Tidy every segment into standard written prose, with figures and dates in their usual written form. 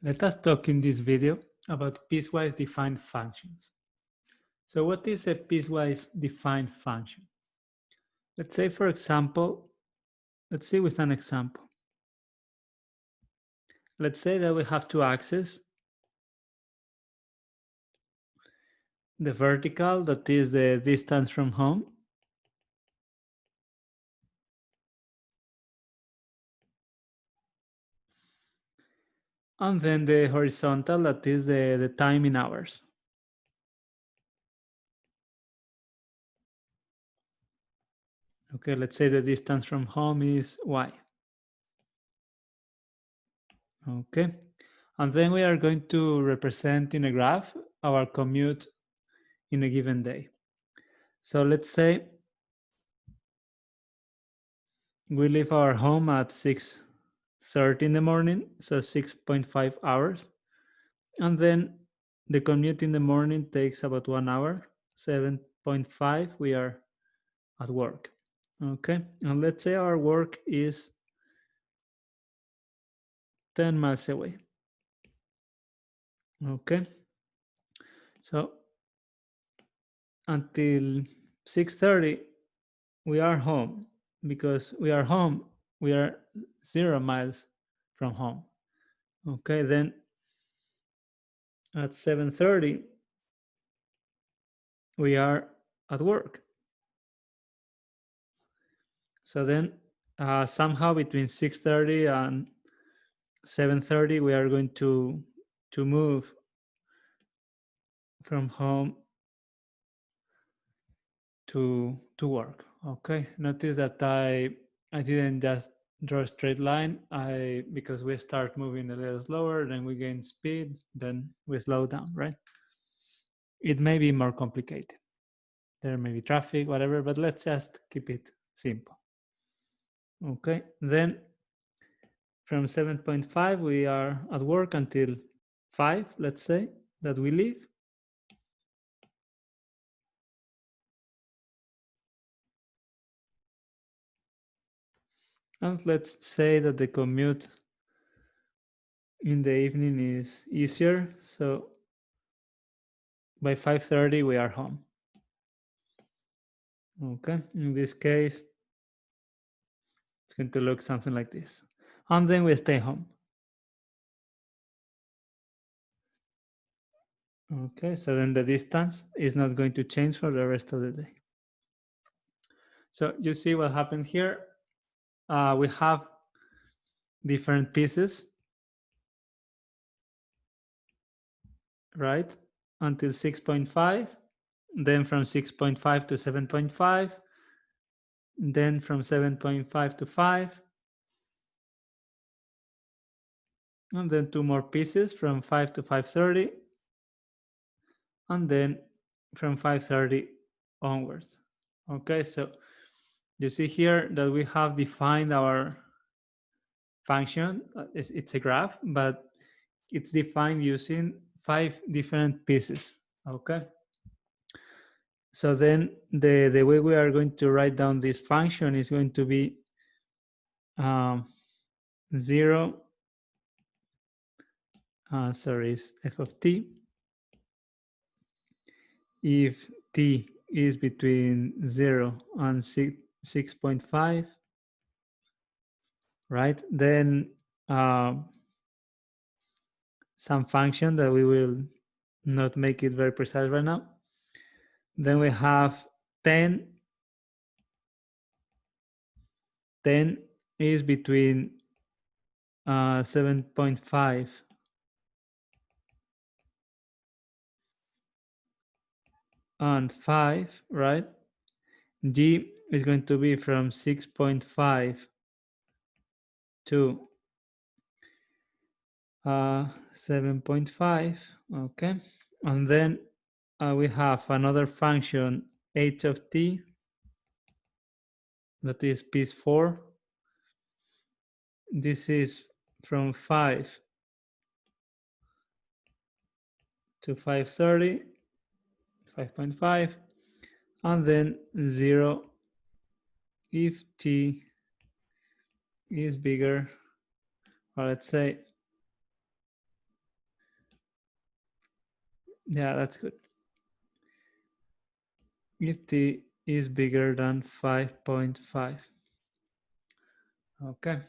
Let us talk in this video about piecewise defined functions. So what is a piecewise defined function? Let's say, for example, let's see with an example. Let's say that we have two axes. The vertical, that is the distance from home. And then the horizontal, that is the time in hours. Okay, let's say the distance from home is y. Okay, and then we are going to represent in a graph our commute in a given day. So let's say we leave our home at 6:30 in the morning, so 6.5 hours. And then the commute in the morning takes about 1 hour, 7.5, we are at work. Okay, and let's say our work is 10 miles away. Okay, so until 6:30 we are home. Because we are home, we are 0 miles from home. Okay, then at 7:30 we are at work. So then somehow between 6:30 and 7:30 we are going to move from home to work. Okay, notice that I didn't just draw a straight line. Because we start moving a little slower, then we gain speed, then we slow down, right? It may be more complicated. There may be traffic, whatever, but let's just keep it simple. Okay, then from 7.5 we are at work until 5, let's say, that we leave. And let's say that the commute in the evening is easier, so by 5:30 we are home. Okay, in this case it's going to look something like this. And then we stay home. Okay, so then the distance is not going to change for the rest of the day. So you see what happened here. We have different pieces, right? Until 6.5, then from 6.5 to 7.5, then from 7.5 to 5, and then two more pieces from 5 to 5:30, and then from 5:30 onwards. Okay, so you see here that we have defined our function. It's a graph, but it's defined using 5 different pieces. Okay, so then the way we are going to write down this function is going to be 0, is f of t. If t is between 0 and 6.5, right? Then some function that we will not make it very precise right now. Then we have 10. 10 is between 7.5 and 5, right? G is going to be from 6.5 to 7.5, okay? And then we have another function, h of t, that is piece 4. This is from 5 to 5:30, 5.5, and then 0 if t is bigger, or let's say Yeah, that's good. If t is bigger than 5.5. Okay.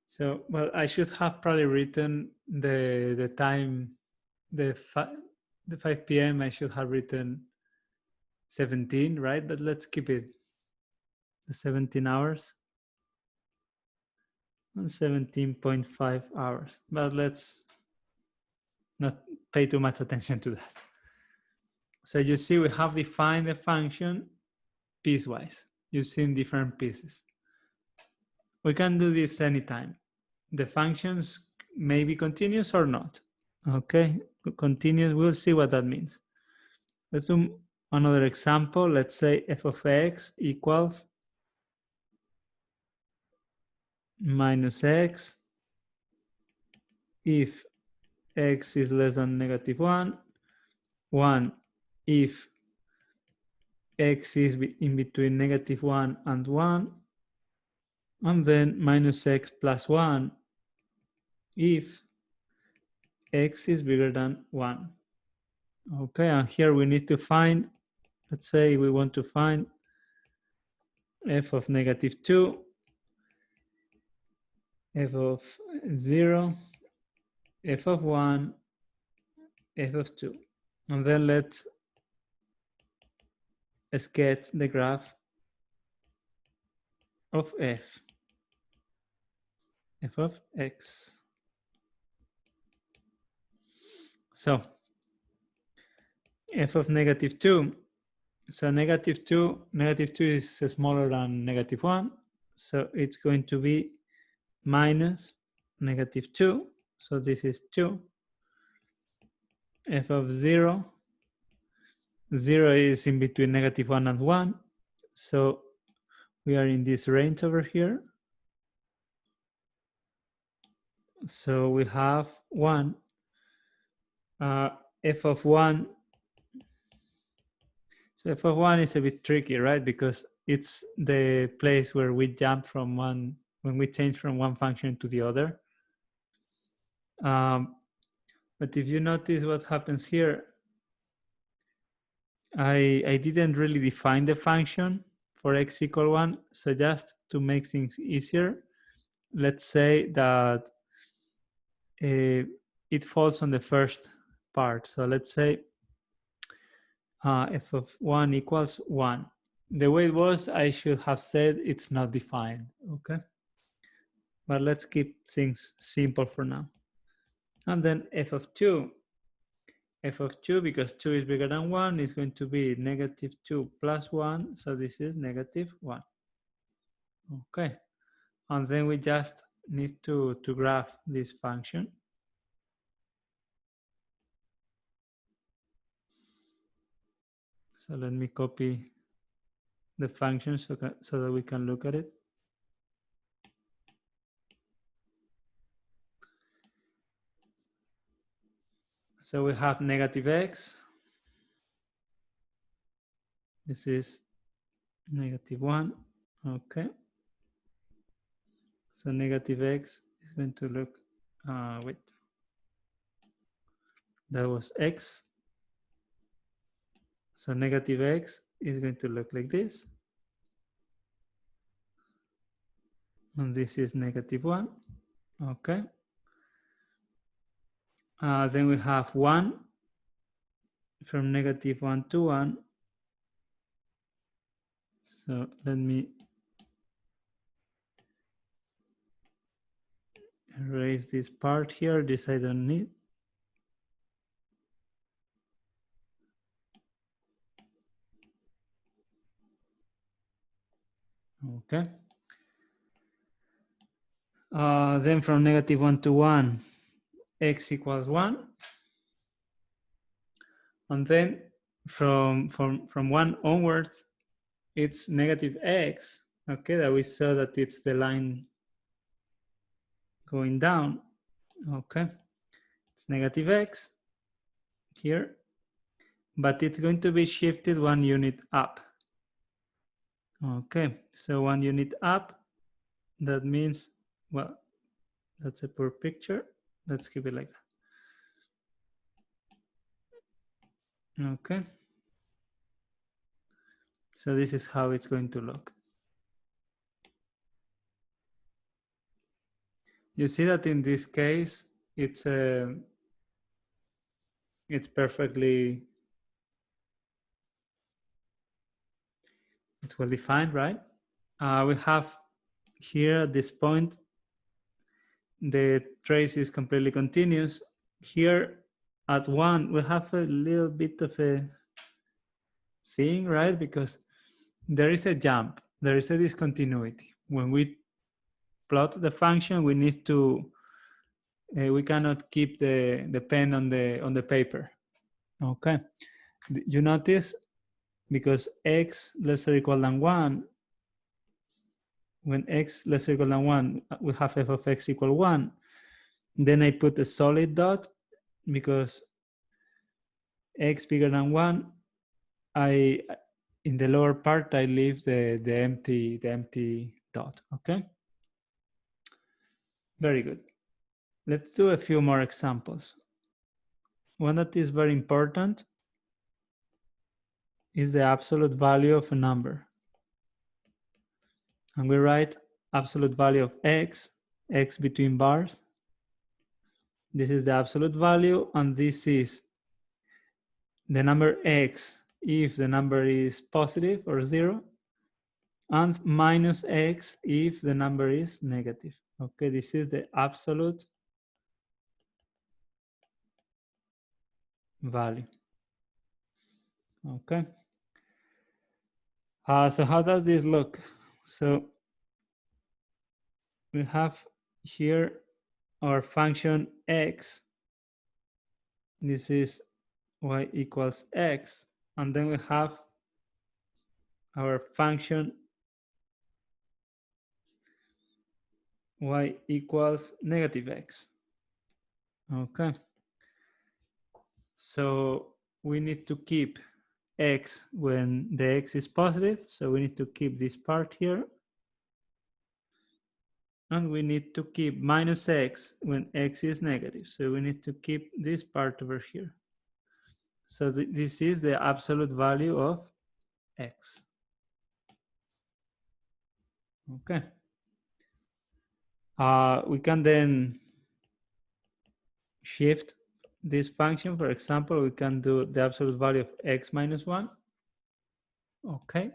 So, well, I should have probably written the time, the 5 p.m. I should have written 17, right? But let's keep it the 17 hours and 17.5 hours. But let's not pay too much attention to that. So you see, we have defined the function piecewise using different pieces. We can do this anytime. The functions may be continuous or not. Okay, continuous, we'll see what that means. Let's do another example. Let's say f of x equals minus x if x is less than negative 1 if x is in between negative 1 and 1, and then minus x plus 1 if x is bigger than 1. Okay, and here we need to find, let's say we want to find f of negative 2, f of 0, f of 1, f of 2. And then let's sketch the graph of f of x. So f of negative 2. So negative 2 is smaller than negative 1. So it's going to be minus negative 2. So this is 2. F of 0. 0 is in between negative 1 and 1. So we are in this range over here. So we have 1. F of 1. So f of 1 is a bit tricky, right? Because it's the place where we jump from one, when we change from one function to the other. But if you notice what happens here, I didn't really define the function for x equal 1. So just to make things easier, let's say that it falls on the first part. So let's say f of 1 equals 1. The way it was, I should have said it's not defined, okay? But let's keep things simple for now. And then f of 2. F of 2, because 2 is bigger than 1, is going to be negative 2 plus 1. So this is negative 1. Okay. And then we just need to graph this function. So let me copy the function so that we can look at it. So we have negative x. This is negative 1. Okay. So negative x is going to look, wait. That was x. So negative x is going to look like this. And this is negative 1. Okay. Then we have 1 from negative 1 to 1. So let me erase this part here. This I don't need. Okay. Then from negative 1 to 1, x equals 1. And then from 1 onwards, it's negative x. Okay, that we saw that it's the line going down. Okay, it's negative x here, but it's going to be shifted 1 unit up. Okay, so 1 unit up, that means, well, that's a poor picture. Let's keep it like that. Okay. So this is how it's going to look. You see that in this case, it's perfectly, it's well defined, right? We have here at this point, the trace is completely continuous. Here at 1, we have a little bit of a thing, right? Because there is a jump, there is a discontinuity. When we plot the function, we need to, we cannot keep the pen on the paper. Okay, you notice, because x less or equal than 1, when x less or equal than 1, we have f of x equal 1. Then I put a solid dot, because x bigger than 1, I, in the lower part, I leave the empty dot. Okay, very good. Let's do a few more examples. One that is very important is the absolute value of a number. And we write absolute value of x between bars. This is the absolute value, and this is the number x if the number is positive or 0, and minus x if the number is negative. Okay, this is the absolute value. Okay. So how does this look? So we have here our function x. This is y equals x. And then we have our function y equals negative x. Okay. So we need to keep x when the x is positive. So we need to keep this part here. And we need to keep minus x when x is negative. So we need to keep this part over here. So this is the absolute value of x. Okay. We can then shift this function. For example, we can do the absolute value of x minus 1. Okay.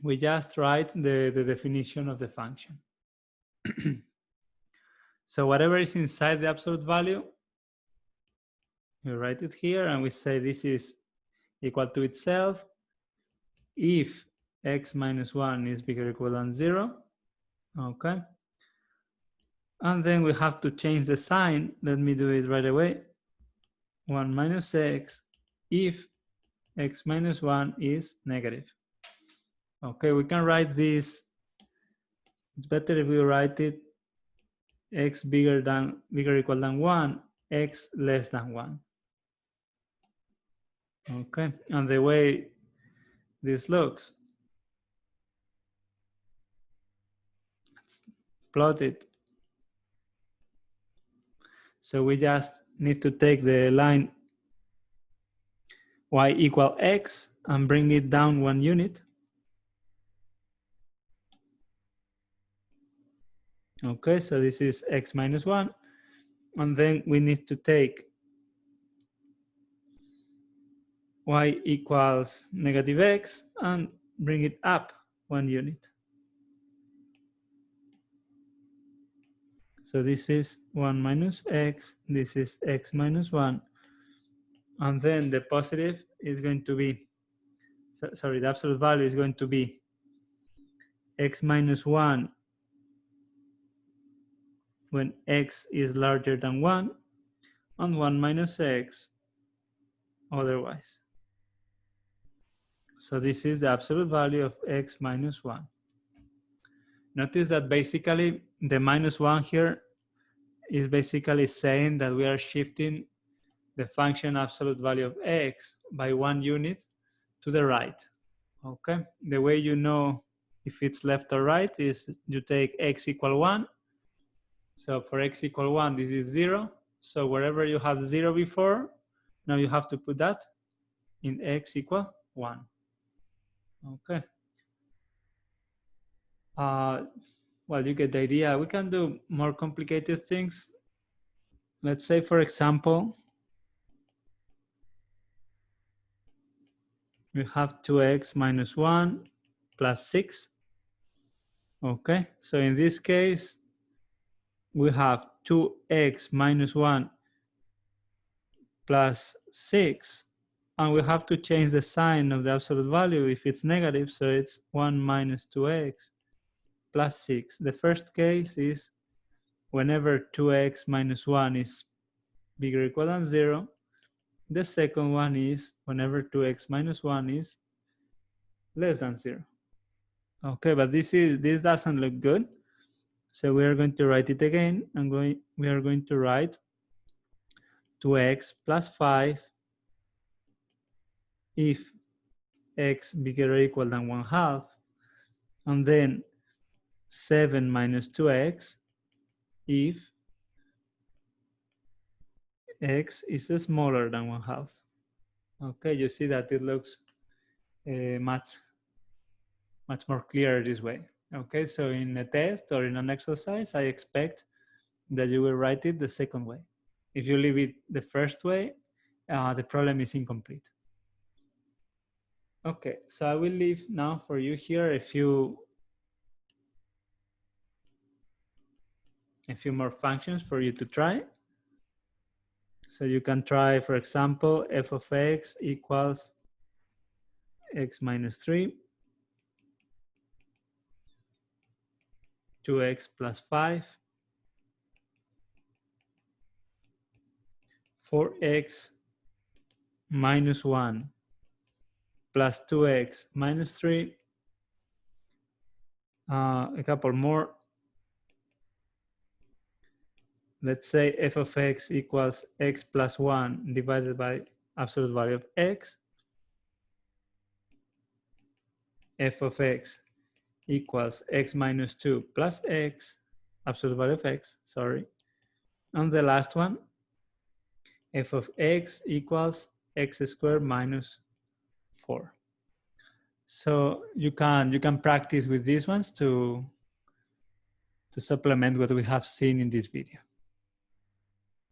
We just write the definition of the function. So whatever is inside the absolute value, we write it here, and we say this is equal to itself if x minus 1 is bigger or equal than 0. Okay. And then we have to change the sign. Let me do it right away. 1 minus x if x minus 1 is negative. Okay, we can write this. It's better if we write it x bigger or equal than 1, x less than 1. Okay, and the way this looks, let's plot it. So we just need to take the line y equal x and bring it down 1 unit. Okay, so this is x minus 1. And then we need to take y equals negative x and bring it up 1 unit. So this is 1 minus x, this is x minus 1. And then the positive is going to be, sorry, the absolute value is going to be x minus 1 when x is larger than 1, and 1 minus x otherwise. So this is the absolute value of x minus 1. Notice that basically the minus 1 here is basically saying that we are shifting the function absolute value of x by 1 unit to the right. Okay, the way you know if it's left or right is you take x equal 1. So for x equal 1, this is 0. So wherever you had 0 before, now you have to put that. in x equal 1. Okay. Well, you get the idea. We can do more complicated things. Let's say, for example, we have 2x minus 1 plus 6. Okay, so in this case, we have 2x minus 1 plus 6, and we have to change the sign of the absolute value if it's negative, so it's 1 minus 2x plus 6. The first case is whenever 2x minus 1 is bigger or equal than 0. The second one is whenever 2x minus 1 is less than 0. Okay, but this doesn't look good. So we are going to write it again. We are going to write 2x plus 5 if x bigger or equal than 1/2, and then 7 minus 2x if x is smaller than 1/2. Okay, you see that it looks much more clear this way. Okay, so in a test or in an exercise, I expect that you will write it the second way. If you leave it the first way, the problem is incomplete. Okay, so I will leave now for you here a few more functions for you to try. So you can try, for example, f of x equals x minus 3, 2x plus 5, 4x minus 1 plus 2x minus 3, a couple more. Let's say f of x equals x plus 1 divided by absolute value of x. F of x equals x minus 2 plus x, absolute value of x, sorry. And the last one, f of x equals x squared minus 4. So you can practice with these ones to supplement what we have seen in this video.